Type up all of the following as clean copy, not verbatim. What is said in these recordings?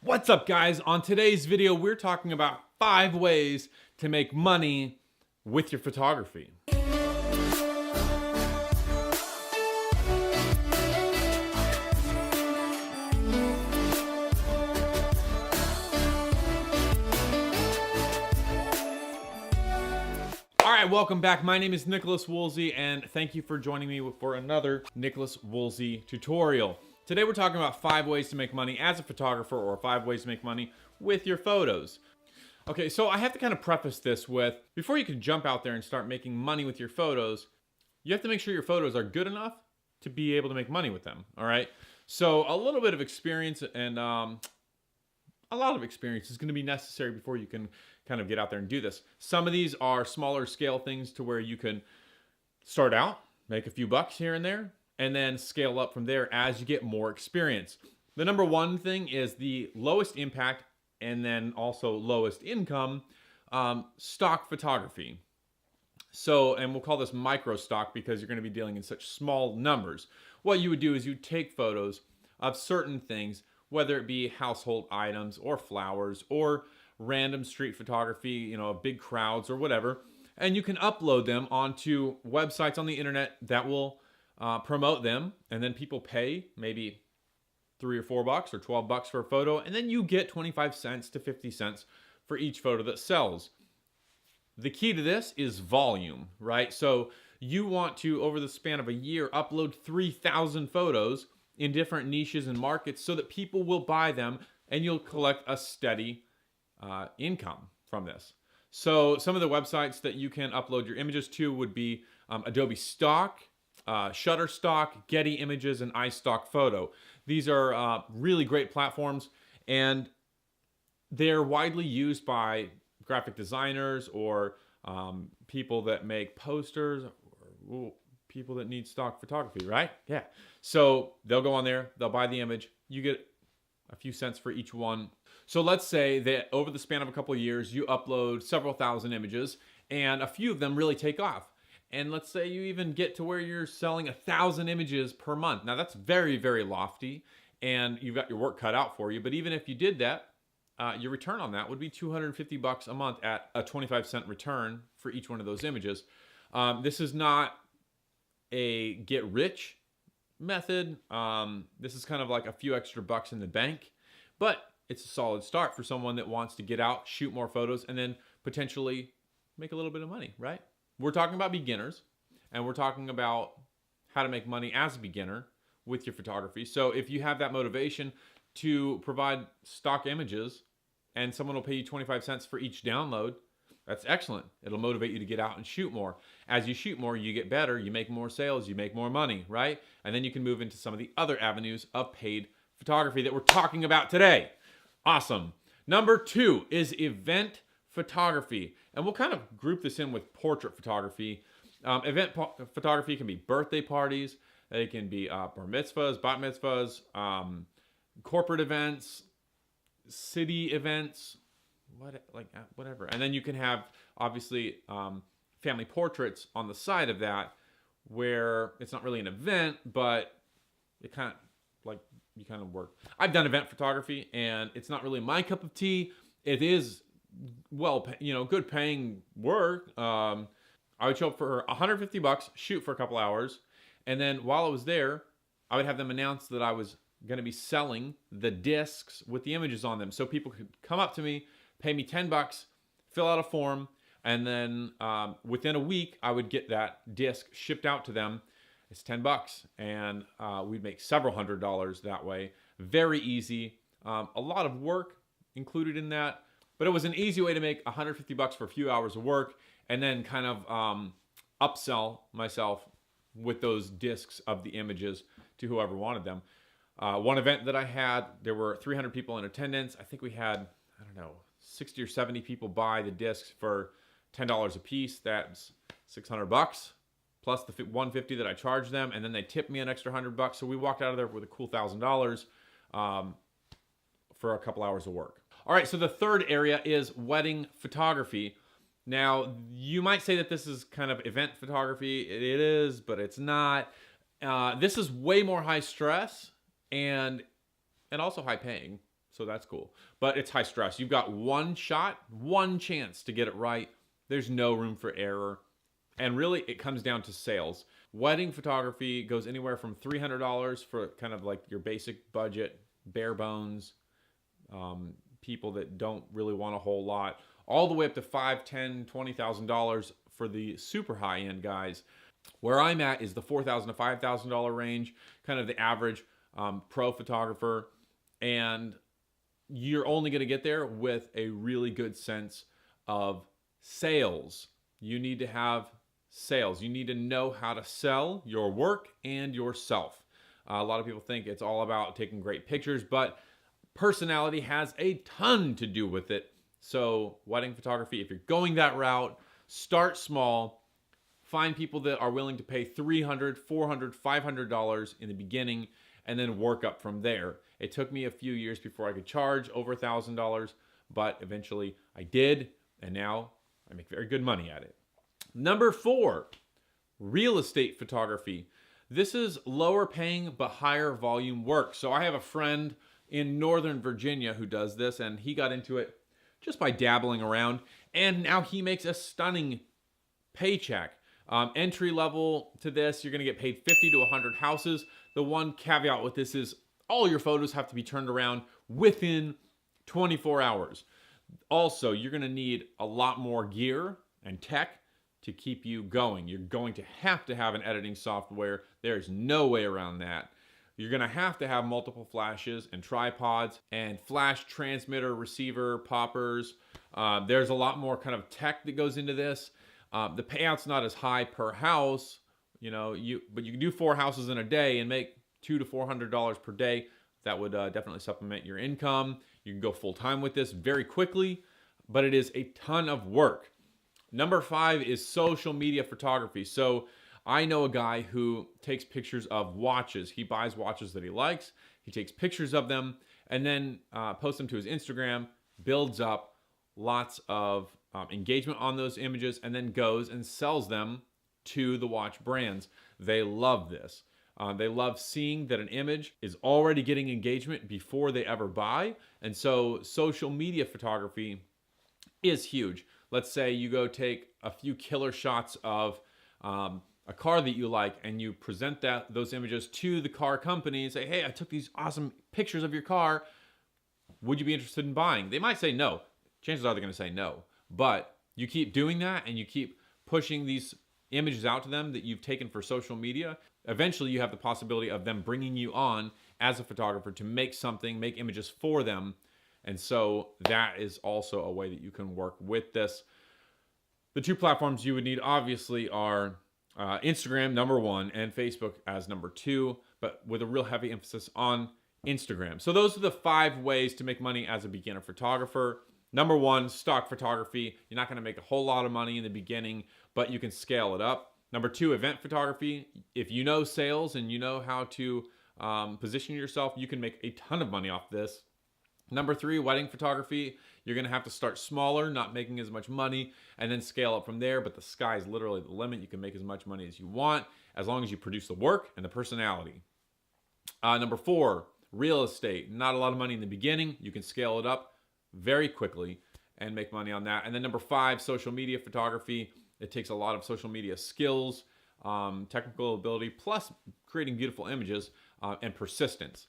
What's up, guys? On today's video, we're talking about 5 ways to make money with your photography. All right, welcome back. My name is Nicholas Woolsey, and thank you for joining me for another Nicholas Woolsey tutorial. Today we're talking about 5 ways to make money as a photographer, or 5 ways to make money with your photos. Okay, so I have to kind of preface this with, before you can jump out there and start making money with your photos, you have to make sure your photos are good enough to be able to make money with them, all right? So a little bit of experience and a lot of experience is going to be necessary before you can kind of get out there and do this. Some of these are smaller scale things to where you can start out, make a few bucks here and there, and then scale up from there as you get more experience. The number one thing is the lowest impact and then also lowest income stock photography. So, and we'll call this micro stock because you're going to be dealing in such small numbers. What you would do is you take photos of certain things, whether it be household items or flowers or random street photography, you know, big crowds or whatever, and you can upload them onto websites on the internet that will promote them, and then people pay maybe $3 or $4 or $12 for a photo, and then you get 25 cents to 50 cents for each photo that sells. The key to this is volume, right? So you want to, over the span of a year, upload 3,000 photos in different niches and markets so that people will buy them and you'll collect a steady income from this. So some of the websites that you can upload your images to would be Adobe Stock, Shutterstock, Getty Images, and iStock Photo. These are really great platforms, and they're widely used by graphic designers or people that make posters or people that need stock photography, right? Yeah. So they'll go on there, they'll buy the image, you get a few cents for each one. So let's say that over the span of a couple of years, you upload several thousand images and a few of them really take off. And let's say you even get to where you're selling 1,000 images per month. Now that's very, very lofty and you've got your work cut out for you. But even if you did that, your return on that would be $250 a month at a 25-cent return for each one of those images. This is not a get rich method. This is kind of like a few extra bucks in the bank, but it's a solid start for someone that wants to get out, shoot more photos, and then potentially make a little bit of money, right? We're talking about beginners, and we're talking about how to make money as a beginner with your photography. So if you have that motivation to provide stock images and someone will pay you 25 cents for each download, that's excellent. It'll motivate you to get out and shoot more. As you shoot more, you get better, you make more sales, you make more money, right? And then you can move into some of the other avenues of paid photography that we're talking about today. Awesome. Number 2 is event photography. And we'll kind of group this in with portrait photography. Event photography can be birthday parties. They can be bar mitzvahs, bat mitzvahs, corporate events, city events, whatever. And then you can have, obviously, family portraits on the side of that where it's not really an event, but it kind of, like, you kind of work. I've done event photography, and it's not really my cup of tea. It is, well, good paying work. I would show up for $150, shoot for a couple hours, and then while I was there, I would have them announce that I was going to be selling the discs with the images on them. So people could come up to me, pay me $10, fill out a form, and then within a week, I would get that disc shipped out to them. It's $10, and we'd make several $100s that way. Very easy. A lot of work included in that, but it was an easy way to make $150 for a few hours of work, and then kind of upsell myself with those discs of the images to whoever wanted them. One event that I had, there were 300 people in attendance. I think we had, 60 or 70 people buy the discs for $10 a piece. That's $600 plus the $150 that I charged them, and then they tipped me an extra $100. So we walked out of there with a cool $1,000 for a couple hours of work. All right, so the third area is wedding photography. Now, you might say that this is kind of event photography. It is, but it's not. This is way more high stress and also high paying. so that's cool. But it's high stress. You've got one shot, one chance to get it right. There's no room for error. And really, it comes down to sales. Wedding photography goes anywhere from $300 for kind of like your basic budget, bare bones, people that don't really want a whole lot, all the way up to $5,000, $10,000, $20,000 for the super high-end guys. Where I'm at is the $4,000 to $5,000 range, kind of the average pro photographer. And you're only going to get there with a really good sense of sales. You need to have sales. You need to know how to sell your work and yourself. A lot of people think it's all about taking great pictures, but personality has a ton to do with it. So wedding photography, if you're going that route, start small. Find people that are willing to pay $300, $400, $500 in the beginning, and then work up from there. It took me a few years before I could charge over $1,000, but eventually I did, and now I make very good money at it. Number 4, real estate photography. This is lower paying but higher volume work. So I have a friend in Northern Virginia who does this, and he got into it just by dabbling around, and now he makes a stunning paycheck. Entry level to this, you're going to get paid 50 to 100 houses. The one caveat with this is all your photos have to be turned around within 24 hours. Also, you're going to need a lot more gear and tech to keep you going. You're going to have an editing software. There's no way around that. You're going to have multiple flashes and tripods and flash transmitter, receiver, poppers. There's a lot more kind of tech that goes into this. The payout's not as high per house, but you can do 4 houses in a day and make $200 to $400 per day. That would definitely supplement your income. You can go full time with this very quickly, but it is a ton of work. Number 5 is social media photography. So I know a guy who takes pictures of watches. He buys watches that he likes. He takes pictures of them and then posts them to his Instagram, builds up lots of engagement on those images, and then goes and sells them to the watch brands. They love this. They love seeing that an image is already getting engagement before they ever buy. And so social media photography is huge. Let's say you go take a few killer shots of a car that you like, and you present those images to the car company and say, hey, I took these awesome pictures of your car. Would you be interested in buying? They might say no. Chances are they're going to say no. But you keep doing that and you keep pushing these images out to them that you've taken for social media. Eventually you have the possibility of them bringing you on as a photographer to make images for them. And so that is also a way that you can work with this. The 2 platforms you would need obviously are Instagram, number 1, and Facebook as number 2, but with a real heavy emphasis on Instagram. So those are the 5 ways to make money as a beginner photographer. Number 1, stock photography. You're not going to make a whole lot of money in the beginning, but you can scale it up. Number 2, event photography. If you know sales and you know how to position yourself, you can make a ton of money off this. Number 3, wedding photography. You're going to have to start smaller, not making as much money, and then scale up from there. But the sky is literally the limit. You can make as much money as you want as long as you produce the work and the personality. Number 4, real estate. Not a lot of money in the beginning. You can scale it up very quickly and make money on that. And then number 5, social media photography. It takes a lot of social media skills, technical ability, plus creating beautiful images and persistence.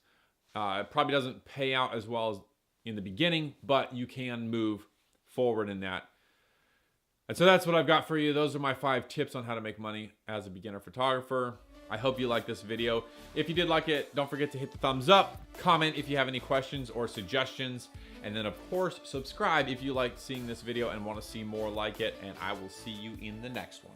It probably doesn't pay out as well as in the beginning, but you can move forward in that. And so that's what I've got for you. Those are my 5 tips on how to make money as a beginner photographer. I hope you liked this video. If you did like it, don't forget to hit the thumbs up, comment if you have any questions or suggestions, and then of course, subscribe if you like seeing this video and want to see more like it, and I will see you in the next one.